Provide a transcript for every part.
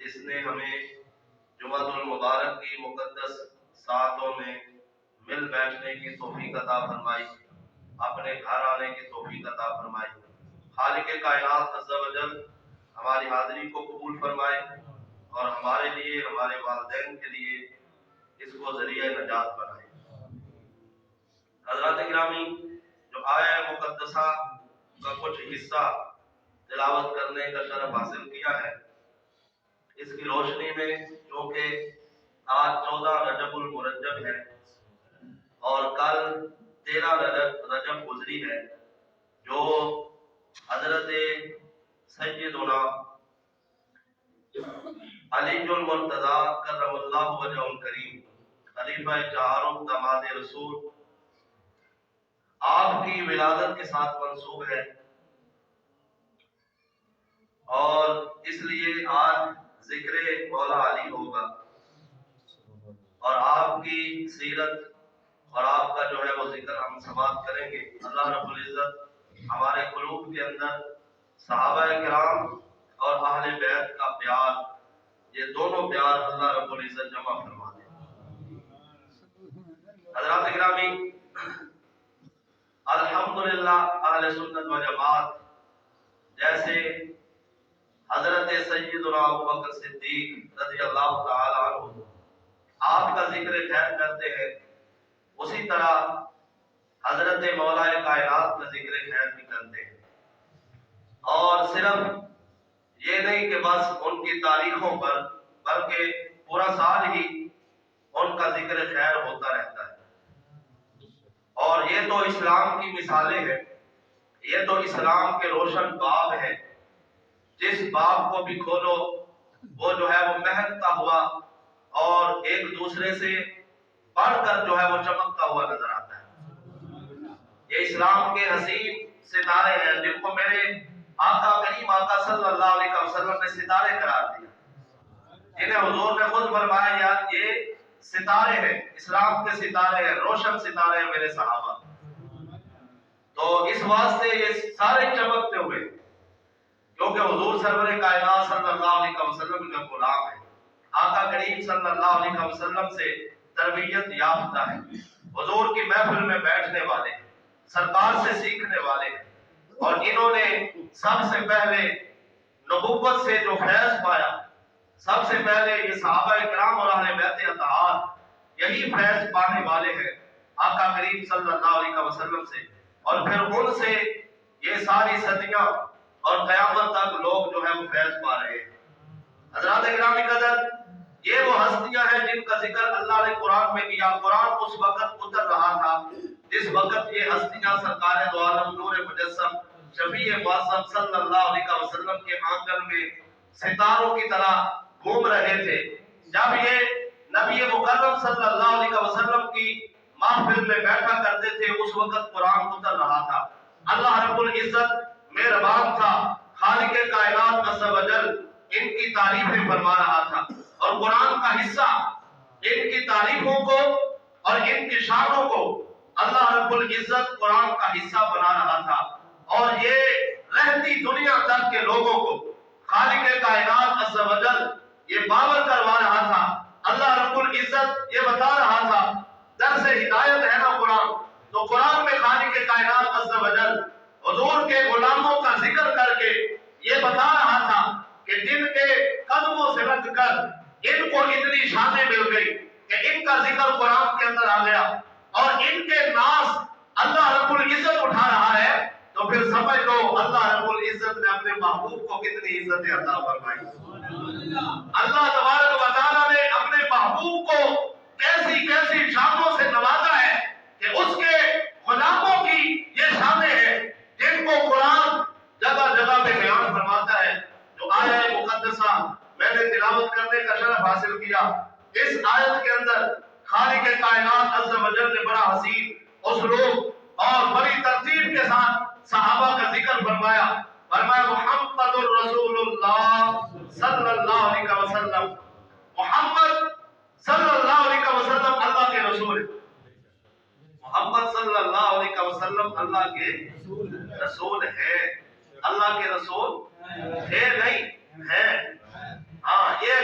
جس نے ہمیں جمعۃ المبارک کی مقدس ساعتوں میں مل بیٹھنے کی توفیق عطا فرمائی، اپنے گھر آنے کی توفیق عطا فرمائی۔ خالق کائنات عز و جل ہماری حاضری کو قبول فرمائے اور ہمارے لیے، ہمارے والدین کے لیے اس کو ذریعہ نجات بنائے۔ حضرات گرامی، جو آیہ مقدسہ کا کچھ حصہ تلاوت کرنے کا شرف حاصل کیا ہے، اس کی روشنی میں چونکہ آج 14 رجب المرجب ہے اور کل 13 رجب گزری ہے، جو حضرت سیدنا علی المرتضی کرم اللہ وجہہ الکریم خلیفہ چہارم داماد رسول آپ کی ولادت کے ساتھ منسوب ہے، اور اس لیے آج ذکر مولا علی ہوگا اور آپ کی سیرت اور آپ کا جو ہے وہ ذکر ہم سماعت کریں گے۔ اللہ رب العزت ہمارے قلوب کے اندر صحابہ کرام اور اہل بیت کا پیار، یہ دونوں پیار اللہ رب العزت جمع فرما دے۔ حضرات گرامی، الحمدللہ اہل سنت و جماعت جیسے حضرت سیدنا ابوبکر صدیق رضی اللہ تعالی عنہ آپ کا ذکر خیر کرتے ہیں، اسی طرح حضرت مولا کائنات کا ذکر خیر بھی کرتے ہیں، اور صرف یہ نہیں کہ بس ان کی تاریخوں پر، بلکہ پورا سال ہی ان کا ذکر خیر ہوتا رہتا ہے۔ اور یہ تو اسلام کی مثالیں ہیں، یہ تو اسلام کے روشن باب ہیں، جس باب کو بھی کھولو وہ جو ہے وہ مہکتا ہوا اور ایک دوسرے سے پڑھ کر جو ہے وہ چمکتا ہوا نظر آتا ہے۔ یہ اسلام کے حسین ستارے ہیں جن کو میرے آقا کریم آقا صلی اللہ علیہ وسلم نے ستارے قرار دیا، جنہیں حضور نے خود فرمایا یار یہ ستارے ہیں، اسلام کے ستارے ہیں، روشن ستارے ہیں میرے صحابہ۔ تو اس واسطے یہ سارے چمکتے ہوئے، کیونکہ حضور سرور کائنات صلی اللہ علیہ وسلم کا غلام ہے، آقا کریم صلی اللہ علیہ وسلم سے تربیت یافتہ ہے، حضور کی محفل میں بیٹھنے والے ہیں، سرکار سے سیکھنے والے ہیں، اور انہوں نے سب سے پہلے نبوت سے جو فیض پایا، سب سے پہلے یہ صحابہ کرام اور اہل بیت اطہار یہی فیض پانے والے ہیں آقا کریم صلی اللہ علیہ وسلم سے، اور پھر ان سے یہ ساری صدیاں اور قیامت تک لوگ جو ہے وہ فیض پا رہے ہیں۔ حضرات گرامی قدر، یہ وہ ہستیاں ہیں جن کا ذکر اللہ نے قرآن میں کیا۔ قرآن اس وقت اتر رہا تھا جس وقت یہ ہستیاں سرکار دو عالم نور مجسم شفیع معظم صلی اللہ علیہ وسلم کے آنگن میں ستاروں کی طرح گھوم رہے تھے۔ جب یہ نبی مکرم صلی اللہ علیہ وسلم کی محفل میں بیٹھا کرتے تھے، اس وقت قرآن اتر رہا تھا۔ اللہ رب العزت مہربان تھا، خالق کائنات عز و جل ان کی تعریفیں فرما رہا تھا، اور قرآن کا حصہ ان کی تعریفوں کو اور ان کی شانوں کو اللہ رب العزت قرآن کا حصہ بنا رہا تھا، اور یہ رہتی دنیا تک کے لوگوں کو خالق کائنات عز و جل یہ باور کروا رہا تھا۔ اللہ رب العزت یہ بتا رہا تھا، درس ہدایت ہے نا قرآن، تو قرآن میں خالق کائنات عز و جل حضور کے غلاموں کا ذکر کر کے یہ بتا رہا تھا کہ جن کے قدموں سے لگ کر ان کو اتنی شانیں مل گئی کہ ان کا ذکر قرآن کے اندر آ گیا، اور ان کے ناز اللہ رب العزت اٹھا رہا ہے، تو پھر سمجھ لو اللہ رب العزت نے اپنے محبوب کو کتنی عزت عطا فرمائی۔ اللہ تبارک و تعالیٰ نے اپنے محبوب کو کیسی کیسی شانوں سے نوازا ہے کہ اس کے غلاموں کی یہ شانیں ہیں جن کو قرآن جگہ جگہ پہ بیان فرماتا ہے۔ جو آیہ مقدسہ میں نے تلاوت کرنے کا شرف حاصل کیا، اس آیت کے اندر خالق کائنات عز و جل نے بڑا حسین اسلوب اور بڑی ترتیب کے ساتھ صحابہ کا ذکر فرمایا۔ فرمایا محمد الرسول اللہ صلی اللہ علیہ وسلم، محمد صلی اللہ علیہ وسلم اللہ کے رسول ہیں، محمد صلی اللہ علیہ وسلم اللہ کے رسول ہے، اللہ کے رسول ہے نہیں ہے، ہاں یہ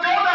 14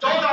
14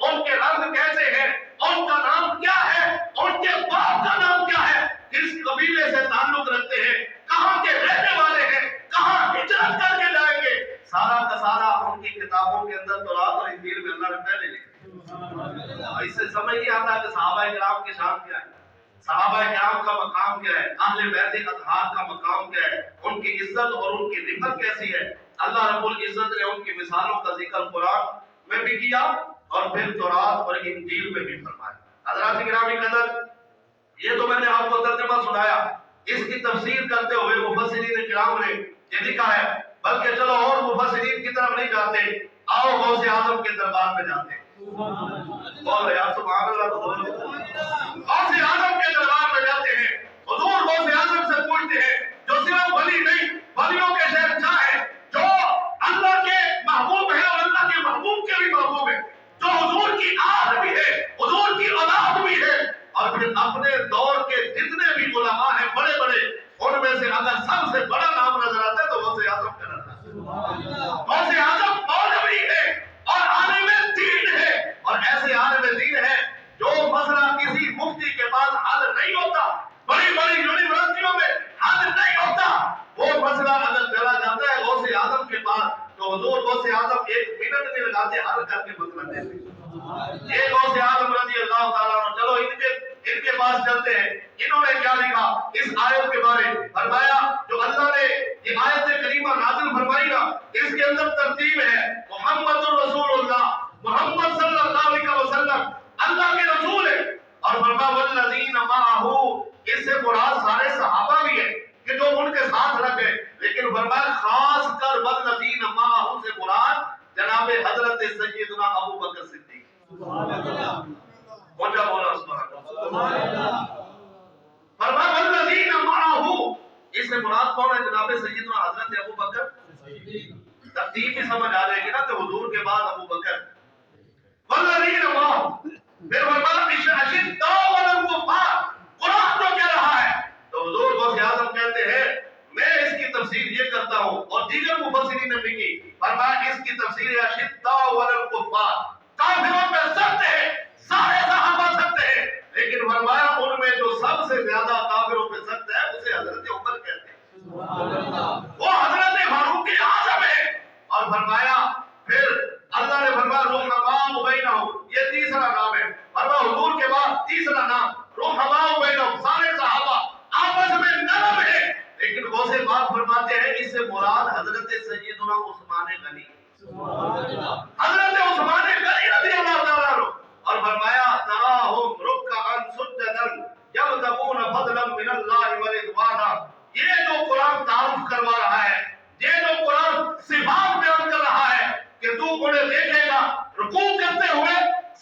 ان کے رنگ کیسے ہیں، ان کا نام کیا ہے، ان کے باپ کا نام کیا ہے، کس قبیلے سے تعلق رکھتے ہیں، کہاں کے رہنے والے ہیں، کہاں ہجرت کر کے جائیں گے، سارا کا سارا ان کی کتابوں کے اندر تورات اور انجیل میں اللہ نے پہلے لکھا۔ اس سے سمجھ نہیں آتا کہ صحابہ کرام کی شان کیا ہے، صحابہ کرام کا مقام کیا ہے، اہل بیت اطہار کا مقام کیا ہے، ان کی عزت اور ان کی رفعت کیسی ہے۔ اللہ رب العزت نے ان کی مثالوں کا ذکر قرآن میں بھی کیا اور پھر تورات اور انجیل میں بھی فرمایا۔ حضرات گرامی قدر، یہ تو میں نے آپ کو ترجمہ سنایا، اس کی تفسیر کرتے ہوئے مفسرین کرام نے یہ لکھا ہے، بلکہ چلو اور مفسرین کی طرف نہیں جاتے، آؤ غوث اعظم کے دربار میں جاتے ہیں۔ بولو یا سبحان اللہ، غوث اعظم کے دربار میں جاتے ہیں، حضور غوث اعظم سے پوچھتے ہیں جو صرف ولی نہیں، ولیوں کے شہنشاہ ہیں، جو اللہ کے محبوب ہیں اور اللہ کے محبوب کے بھی محبوب ہیں، جو حضور کی آل بھی ہے، حضور کی اولاد بھی ہے، اور پھر اپنے دور کے جتنے بھی علماء ہیں بڑے بڑے، ان میں سے اگر سب سے بڑا نام نظر آتا ہے تو غوث اعظم کا نظر آتا ہے۔ غوث اعظم مولوی ہے اور عالم دین ہے، اور ایسے عالم دین ہے جو مسئلہ کسی مفتی کے پاس حل نہیں ہوتا، بڑی بڑی یونیورسٹیوں میں حل نہیں ہوتا، وہ مسئلہ اگر چلا جاتا ہے غوث اعظم کے پاس تو حضور غوث اعظم ایک منٹ نہیں لگاتے، حل کر کے مسئلہ دیتے۔ یہ غوث اعظم رضی اللہ تعالیٰ عنہ، چلو ان کے پاس چلتے ہیں، انہوں نے کیا لکھا اس آیت کے بارے میں؟ فرمایا جو اللہ نے یہ آیت کریمہ نازل فرمائی نا، اس کے اندر ترتیب ہے محمد رسول اللہ، محمد صلی اللہ علیہ وسلم اللہ کے رسول ہے، اور فرمایا والذین معہ، اس سے مراد سارے صحابہ بھی ہیں کہ جو ان کے ساتھ رہ گئے، لیکن فرمایا خاص کر والذین معہ سے مراد جناب حضرت سیدنا ابو بکر صدیق۔ سبحان اللہ، مجھے بولا سبحان اللہ۔ فرمایا والذین معہ، اس سے مراد کون ہے؟ جناب سیدنا حضرت ابو بکر صدیق۔ ترتیب بھی سمجھ آ جائے گی نا کہ حضور کے بعد ابو بکر۔ والذین معہ، پھر فرمایا اشداء علی الکفار، قرآن تو کہہ رہا ہے، تو حضور غوث اعظم کہتے ہیں میں اس کی تفسیر یہ کرتا ہوں، اور دیگر مفسرین نے بھی کی، فرمایا اس کی تفسیر ہے اشداء علی الکفار، کافروں پہ سخت ہے، سارے صحابہ سخت ہیں، لیکن فرمایا ان میں جو سب سے زیادہ کافروں پہ سخت ہے اسے حضرت عمر کہتے ہیں، وہ حضرت فاروق اعظم ہے۔ اور فرمایا پھر اللہ نے فرمایا رحماء بینہم، یہ تیسرا نام ہے، فرمایا حضور کے بعد تیسرا نام رحماء بینہم، سارے صحابہ آپس میں نرم ہے، لیکن غوث پاک فرماتے ہیں اس سے مراد حضرت سیدنا عثمان غنی، حضرت عثمان غنی رضی اللہ تعالیٰ عنہ، اور فرمایا تراہم رکعا سجدا یبتغون فضلا من اللہ ورضوانا۔ یہ جو قرآن تعارف کروا رہا ہے، یہ جو قرآن صفات بیان کر رہا ہے کہ تو انہیں دیکھے گا رکوع کرتے ہوئے،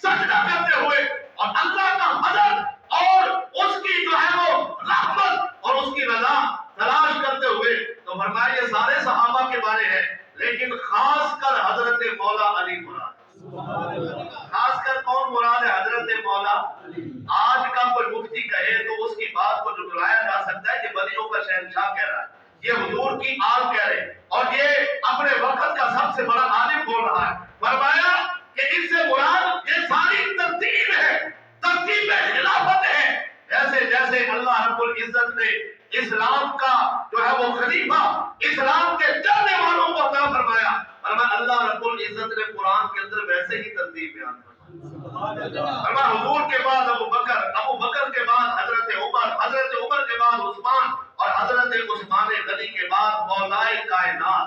سجدہ کرتے ہوئے، اور اللہ کا حضرت اور اس کی جو ہے وہ رحمت اور اس کی رضا تلاش کرتے ہوئے، تو فرمایا یہ سارے صحابہ کے بارے ہے، لیکن خاص کر حضرت مولا علی مراد۔ خاص کر کون مراد ہے؟ حضرت مولا علی۔ آج کا کوئی مفتی کہے تو اس کی بات کو جھٹلایا جا سکتا ہے کہ ولیوں کا شہنشاہ کہہ رہا ہے، یہ حضور کی آل کہہ رہے ہیں، اور یہ اپنے وقت کا سب سے بڑا عالم بول رہا ہے۔ فرمایا کہ اس سے مراد یہ ساری ترتیب ہے، ترتیب خلافت ہے، جیسے جیسے اللہ رب العزت نے اسلام کا جو ہے وہ خلیفہ، اسلام کے چلنے والوں کو عطا فرمایا، فرمایا اللہ رب العزت نے قرآن کے اندر ویسے ہی ترتیب بیان فرمایا۔ فرمایا حضور کے بعد ابو بکر، ابو بکر کے بعد حضرت عمر، حضرت عمر کے بعد عثمان، اور حضرت عثمان غنی کے بعد مولائے کائنات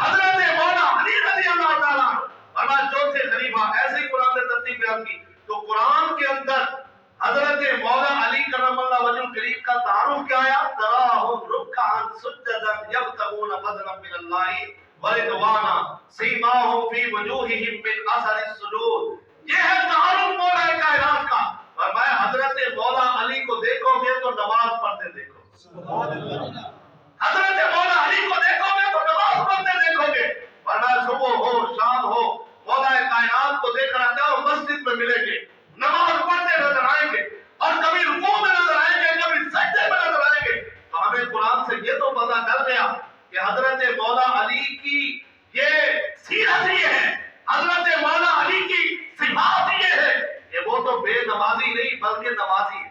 حضرت مولا علی رضی اللہ تعالیٰ۔ فرمایا چوتھے خلیفہ، ایسے ہی قرآن نے ترتیب بیان کی، تو قرآن کے اندر حضرت مولا علی کرم اللہ وجہ الکریم کا تعارف کیا آیا؟ تراہم رکعا سجدا یبتغون فضلا من اللہ ورضوانا سیماہم فی وجوہہم من اثر السجود۔ یہ ہے تعارف مولا کائنات کا۔ فرمایا حضرت مولا علی کو دیکھو گے تو نماز پڑھتے دیکھو، حضرت مولا علی کو دیکھو گے تو نماز پڑھتے دیکھو گے۔ فرمایا صبح ہو شام ہو مولا کائنات کو دیکھنا چاہو مسجد میں ملیں گے، نماز پڑھتے نظر آئیں گے، اور کبھی رکوع میں نظر آئیں گے، کبھی سجدے میں نظر آئیں گے۔ تو ہمیں قرآن سے یہ تو پتہ چل گیا کہ حضرت مولا علی کی یہ سیرت یہ ہے، حضرت مولا بے نمازی نہیں بلکہ نمازی ہے،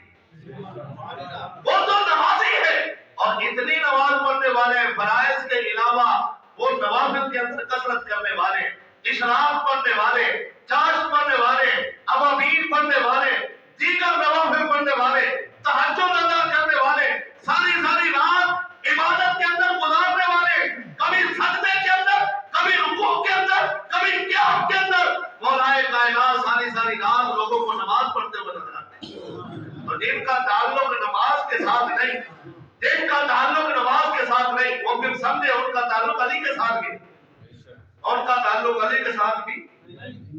وہ تو نمازی ہے، اور اتنی نماز پڑھنے والے فرائض کے علاوہ وہ نوافل کے اندر کثرت کرنے والے، اشراق پڑھنے والے، چاشت پڑھنے والے، ابابین پڑھنے والے، دیگر نوافل پڑھنے والے، تہجد ادا کرنے والے، ساری ساری رات عبادت کے اندر گزارنے والے، کبھی سجدے کے اندر، کبھی رکوع کے اندر، کبھی قیام کے اندر مولا کائنات ساری ساری رات لوگوں کو نماز پڑھتے ہوئے نظر آتے ہیں۔ تو جن کا تعلق نماز کے ساتھ نہیں، جن کا تعلق نماز کے ساتھ نہیں، وہ پھر سمجھے ان کا تعلق علی کے ساتھ بھی، ان کا تعلق علی کے ساتھ بھی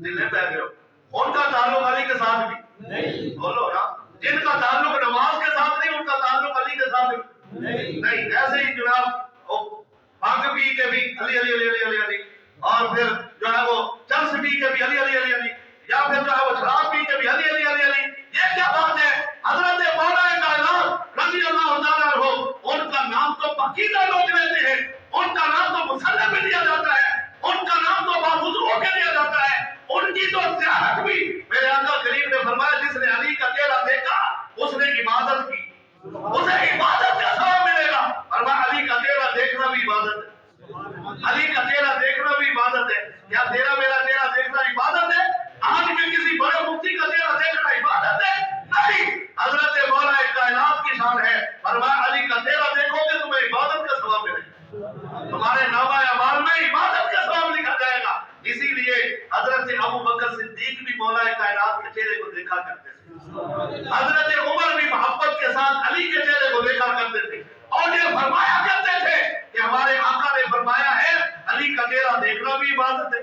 دلے پہ گئے، ان کا تعلق علی کے ساتھ بھی بولو نا، جن کا تعلق نماز کے ساتھ نہیں ان کا تعلق علی کے ساتھ نہیں۔ ایسے ہی جناب بھنگ پی کے بھی علی علی علی علی علی علی، اور پھر جو ہے وہ چرس پی کے بھی علی علی علی علی، یا پھر جو ہے وہ شراب پی کے بھی علی علی علی علی، یہ کیا بات ہے؟ حضرت مولا کائنات رضی اللہ تعالیٰ عنہ ان کا نام تو پاکیزہ لوگ لیتے ہیں، ان کا نام تو مسلم بھی لیا جاتا ہے، ان کا نام تو باوضو ہو کے لیا جاتا ہے، ان کی تو زیارت بھی میرے آقا کریم نے فرمایا جس نے علی کا چہرہ دیکھا اس نے عبادت کی، اسے عبادت کا ثواب ملے گا۔ فرمایا علی کا چہرہ دیکھنا بھی عبادت ہے، علی کا چہرہ دیکھنا بھی عبادت ہے۔ کیا تیرا میرا چہرہ دیکھنا عبادت ہے؟ آج میں کسی بڑے مفتی کا چہرہ دیکھنا عبادت ہے؟ نہیں، حضرت مولا کائنات کی شان ہے، فرمایا علی کا چہرہ دیکھو گے تمہیں عبادت کا ثواب ملے گا، تمہارے نامہ اعمال میں عبادت کا ثواب لکھا جائے گا۔ اسی لیے حضرت ابو بکر صدیق بھی مولا کائنات کے چہرے کو دیکھا کرتے تھے، حضرت عمر بھی محبت کے ساتھ علی کے چہرے کو دیکھا کرتے تھے، اور یہ فرمایا کرتے تھے کہ ہمارے آقا نے فرمایا ہے علی کا چہرہ دیکھنا بھی عبادت ہے،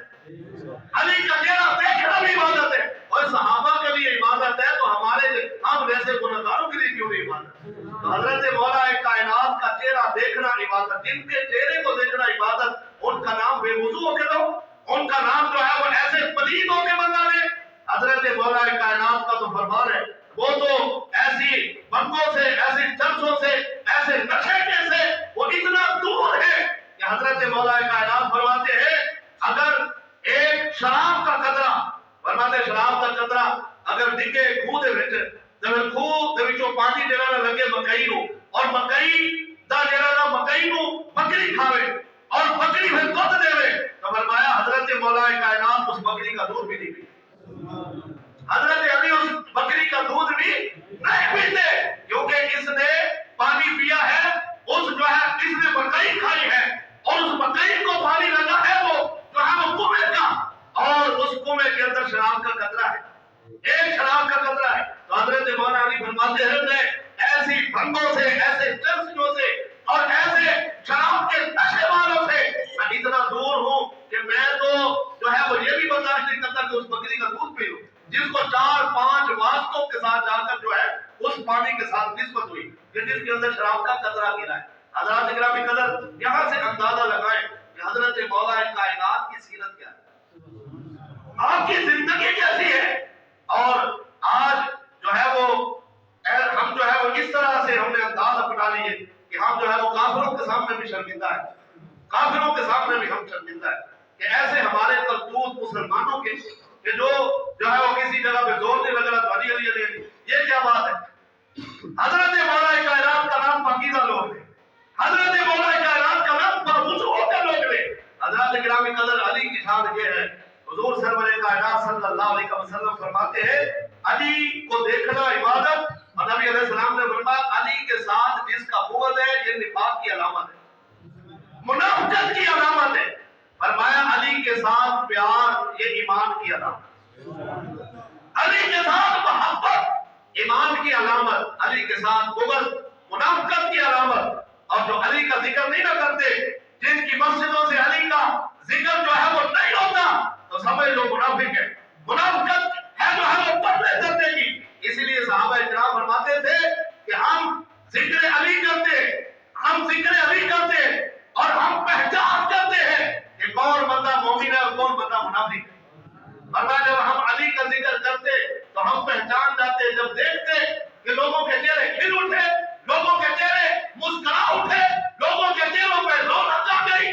علی کا چہرہ دیکھنا بھی عبادت ہے، اور صحابہ کے لیے عبادت ہے تو ہمارے ہم جیسے گنہگاروں کے لیے کیوں نہیں عبادت؟ تو حضرت مولا کائنات کا چہرہ دیکھنا عبادت، جن کے چہرے کو دیکھنا عبادت، ان کا نام بے وضو ہو کے دو، ان کا نام جو ہے وہ ایسے پلید ہو کے بندہ لے۔ حضرت مولا کائنات کا تو فرمان ہے، وہ تو ایسی بنگوں سے، ایسی چرسوں سے، ایسے نشے سے وہ اتنا دور ہے کہ حضرت مولا کائنات فرماتے ہیں اگر ایک شراب کا قطرہ، فرماتے شراب کا قطرہ اگر ڈگے خوہ دے وچ، تے خوہ دے وچوں پانی جڑا نہ لگے مکئی نو، اور مکئی دا جڑا نہ مکئی نو بکری کھاوے اور بکری پھر دودھ دے، تو فرمایا حضرت مولا کائنات اس بکری کا دودھ بھی نہیں پیتے، حضرت علی اس بکری کا دودھ بھی نہیں پیتے، کیونکہ اس نے پانی پیا ہے، اس جو ہے اس نے مکئی کھائی ہے، اور اس مکئی کو پانی لگا ہے وہ جو ہے وہ کنویں کا، اور اس کنویں کے اندر شراب کا قطرہ ہے، ایک شراب کا قطرہ ہے۔ تو حضرت مولانا علی فرماتے ہیں میں ایسی بھنگوں سے، ایسے چرسیوں سے، اور ایسے شراب کے نشے والوں سے میں اتنا دور ہوں کہ میں تو جو ہے وہ یہ بھی برداشت نہیں کرتا کہ اس بکری کا دودھ پی لوں جس کو 4-5 واسطوں کے ساتھ جا کر جو ہے اس پانی کے ساتھ نسبت ہوئی کہ جس کے اندر شراب کا قطرہ گرا ہے۔ حضرات گرامی قدر، یہاں سے اندازہ لگائیں کہ حضرت مولا کائنات کی سیرت کیا ہے، آپ کی زندگی کیسی ہے، اور آج جو ہے وہ ہم جو ہے وہ اس طرح سے ہم نے انداز اپنا لیے کہ ہم جو ہے وہ کافروں کے سامنے بھی شرمندہ ہے، کافروں کے سامنے بھی ہم شرمندہ ہے کہ ایسے ہمارے کرتوت مسلمانوں کے کہ جو ہے وہ کسی جگہ پہ زور نہیں لگ رہا تو علی علی علی علی، یہ کیا بات ہے؟ حضرت مولا کائنات کا نام پاکیزہ لوگ ہے، حضرت مولا کائنات کا نام باوضو ہو کے لوگ ہے۔ حضرات گرامی قدر، علی کی شان یہ ہے، حضور سرور کائنات صلی اللہ علیہ وسلم فرماتے ہیں علی کو دیکھنا عبادت، اور نبی علیہ السلام نے فرمایا علی کے ساتھ جس کا بغض ہے یہ نفاق کی علامت ہے، منافقت کی علامت ہے، فرمایا علی کے ساتھ پیار یہ ایمان کی علامت، علی کے ساتھ محبت ایمان کی علامت، علی کے ساتھ بغض منافقت کی علامت۔ اور جو علی کا ذکر نہیں نہ کرتے، جن کی مسجدوں سے علی کا ذکر جو ہے وہ نہیں ہوتا، تو سمجھ لو منافق ہے، منافقت ہے جو ہے وہ پردے کرنے کی۔ اسی لیے صحابہ کرام فرماتے تھے کہ ہم ذکر علی کرتے، ہم ذکر علی کرتے، اور ہم پہچان کرتے ہیں کہ کون بندہ مومن ہے اور کون بندہ منافق ہے۔ فرمایا جب ہم علی کا ذکر کرتے تو ہم پہچان جاتے، جب دیکھتے کہ لوگوں کے چہرے کھل اٹھے، لوگوں کے چہرے مسکرا اٹھے، لوگوں کے چہروں پہ رونق آ گئی،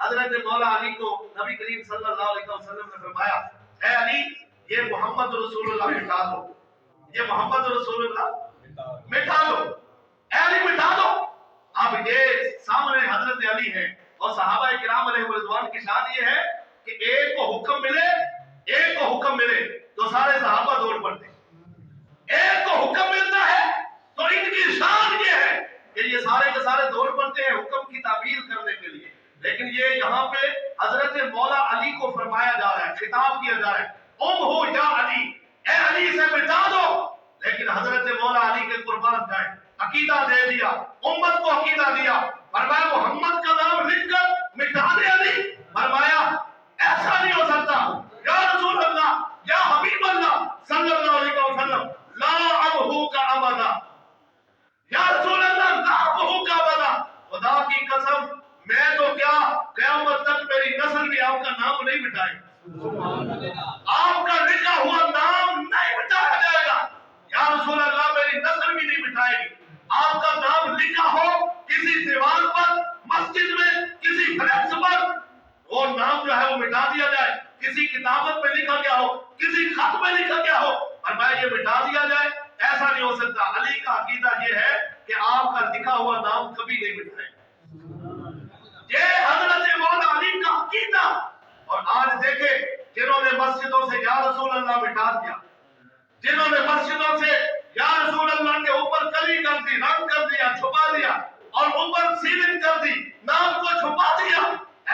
حضرت مولا علی کو نبی کریم صلی اللہ علیہ وسلم نے فرمایا اے علی یہ محمد رسول اللہ مٹا دو، یہ محمد رسول اللہ مٹا دو، اے علی مٹا دو۔ اب یہ سامنے حضرت علی ہے اور صحابہ کرام علیہ رضوان کی شان یہ ہے کہ ایک کو حکم ملے، ایک کو حکم ملے تو سارے صحابہ دوڑ پڑتے، ایک کو حکم ملتا ہے تو ان کی شان یہ ہے کہ یہ سارے کے سارے دوڑ پڑتے ہیں حکم کی تعمیل کرنے کے لیے۔ لیکن یہ یہاں پہ حضرت مولا علی کو فرمایا جا رہا ہے، خطاب کیا جا رہا ہے ام ہو یا علی، اے علی سے مٹا دو۔ لیکن حضرت مولا علی کے قربان جائیں، عقیدہ دے دیا، امت کو عقیدہ دیا، فرمایا محمد کا نام لکھ کر مٹا دے علی، فرمایا ایسا نہیں ہو سکتا یا رسول اللہ یا حبیب اللہ صلی اللہ علیہ وسلم، لا ابہو کا ابدا، یا رسول اللہ لا ابہو کا ابدا، خدا کی قسم میں تو کیا قیامت تک میری نسل بھی آپ کا نام نہیں مٹائے، آپ کا لکھا ہوا نام نہیں مٹایا جائے گا، یا رسول اللہ میری نسل بھی نہیں مٹائے گی۔ آپ کا نام لکھا ہو کسی دیوار پر، مسجد میں، کسی فلیکس پر، وہ نام جو ہے وہ مٹا دیا جائے، کسی کتابت میں لکھا گیا ہو، کسی خط میں لکھا گیا ہو، فرمایا یہ مٹا دیا جائے، ایسا نہیں ہو سکتا۔ علی کا عقیدہ یہ ہے کہ آپ کا لکھا ہوا نام کبھی نہیں مٹائے، یہ حضرت مولا علی کا عقیدہ۔ اور آج دیکھیں جنہوں نے مسجدوں سے یا رسول اللہ مٹا دیا، جنہوں نے مسجدوں سے یا رسول اللہ کے اوپر کلی کر دی، رنگ کر دیا، چھپا دیا، اور اوپر سیلنگ کر دی، نام کو چھپا دیا،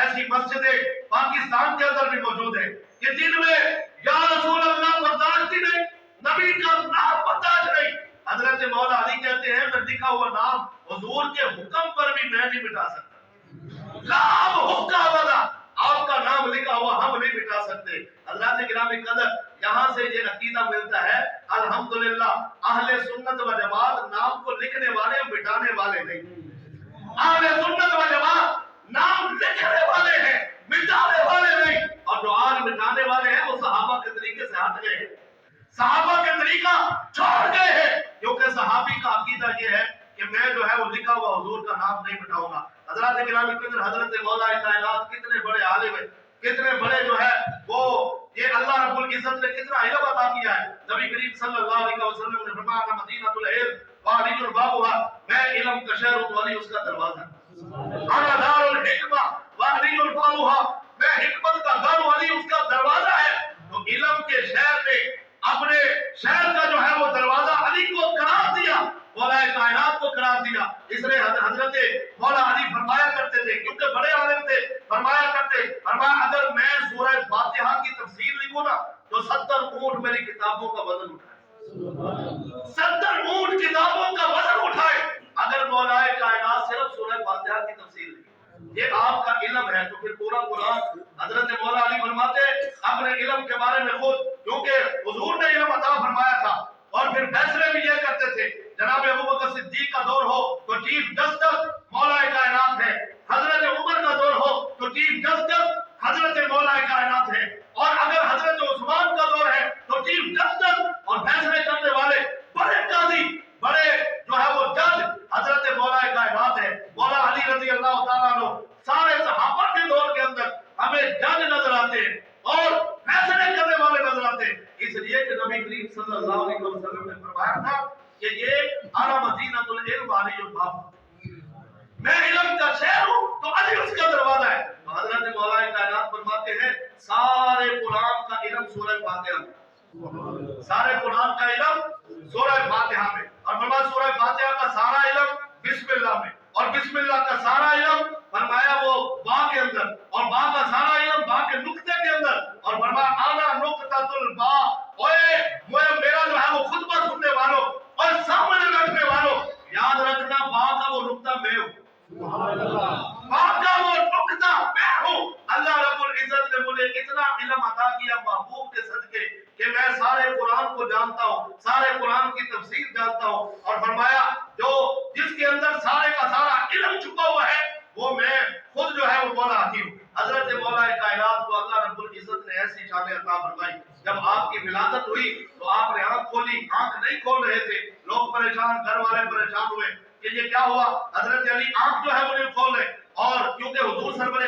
ایسی مسجدیں پاکستان کے اندر بھی موجود ہیں کہ جن میں یا رسول اللہ برداشت ہی نہیں، نبی کا نام برداشت نہیں۔ حضرت مولا علی کہتے ہیں میں لکھا ہوا نام حضور کے حکم پر بھی میں نہیں مٹا سکتا، لا حکم ابدا، آپ کا نام لکھا ہوا ہم نہیں مٹا سکتے۔ اللہ سے گرامی قدر، یہاں سے یہ عقیدہ ملتا ہے الحمدللہ اہل سنت و جماعت نام کو لکھنے والے مٹانے والے نہیں، اہل سنت و جماعت نام لکھنے والے ہیں، مٹانے والے نہیں۔ اور جو آج مٹانے والے ہیں وہ صحابہ کے طریقے سے ہٹ گئے ہیں، صحابہ کے طریقہ چھوڑ گئے ہیں، کیونکہ صحابی کا عقیدہ یہ ہے کہ میں جو ہے وہ لکھا ہوا حضور کا نام نہیں مٹاؤں گا۔ حضرات گرامی قدر، حضرت مولا کائنات کتنے بڑے عالم ہیں، کتنے بڑے جو ہے وہ یہ اللہ رب العزت نے کتنا علم عطا کیا ہے۔ نبی کریم صلی اللہ علیہ وسلم نے فرمایا مدینہ العلم وعلی البابها، میں علم کا شہر ہوں والی اس کا دروازہ، انا دار الحکمہ وعلی البابها، میں حکمت کا گھر والی اس کا دروازہ ہے۔ تو علم کے شہر نے اپنے شہر کا جو ہے وہ دروازہ علی کو قرار دیا، مولا کائنات کو قرار دیا۔ اس لیے حضرت مولا علی فرمایا کرتے تھے، کیونکہ بڑے عالم تھے، فرمایا کرتے، فرمایا اگر میں سورہ فاتحہ کی تفسیر لکھوں نا تو 70 اونٹ میری کتابوں کا وزن اٹھائے، 70 اونٹ کتابوں کا وزن اٹھائے اگر مولا کائنات صرف سورہ فاتحہ کی تفسیر لکھی۔ یہ آپ کا علم ہے، تو پھر پورا قرآن حضرت مولا علی فرماتے اپنے علم کے بارے میں خود، کیونکہ حضور نے علم عطا فرمایا تھا، اور پھر فیصلے بھی یہ کرتے تھے۔ جناب ابوبکر صدیق کا دور ہو تو چیف جسٹس مولا کائنات ہے، حضرت عمر کا دور ہو تو چیف جسٹس حضرت مولا کائنات ہے، اور اگر حضرت عثمان کا دور ہے تو چیف جسٹس اور فیصلے کرنے والے بڑے قاضی، بڑے جو ہے وہ جج حضرت مولا کائنات ہے، مولا علی رضی اللہ تعالیٰ عنہ۔ سارے صحابہ کے دور کے اندر ہمیں جج نظر آتے ہیں اور فیصلے کرنے والے نظر آتے ہیں، اس لیے کہ نبی کریم صلی اللہ علیہ وسلم نے فرمایا تھا کہ یہ انا مدینہ العلم وعلی الباب، میں علم کا شہر ہوں تو علی اس کا دروازہ ہے۔ تو حضرت مولا کائنات فرماتے ہیں سارے قرآن کا علم سورہ فاتحہ میں، سارے قرآن کا علم سورہ فاتحہ میں، اور فرمایا سورہ فاتحہ کا سارا علم بسم اللہ میں، اور بسم اللہ کا سارا علم فرمایا وہ با کے اندر، اور با کا سارا علم با کے نقطے کے اندر، اور فرمایا آنا نقطۃ البا، اوے میرا جو ہے وہ خطبہ سننے والوں اور سامنے بیٹھنے والوں، یاد رکھنا با کا وہ نقطہ میں ہوں، با کا وہ نقطہ میں ہوں۔ اللہ رب العزت نے مجھے اتنا علم عطا کیا محبوب کے صدقے کہ میں سارے قرآن کو جانتا ہوں، سارے قرآن کی تفسیر جانتا ہوں، اور فرمایا جو جس کے اندر سارے کا سارا علم چھپا ہوا ہے وہ میں خود جو ہے وہ مولا ہوں۔ حضرت مولا کائنات کو اللہ رب العزت نے ایسی شان عطا فرمائی، جب آپ کی ولادت ہوئی تو آپ نے آنکھ کھولی، آنکھ نہیں کھول رہے تھے، لوگ پریشان، گھر والے پریشان ہوئے کہ یہ کیا ہوا، حضرت علی آنکھ جو ہے وہ نہیں کھول رہے، اور کیونکہ حضور سرور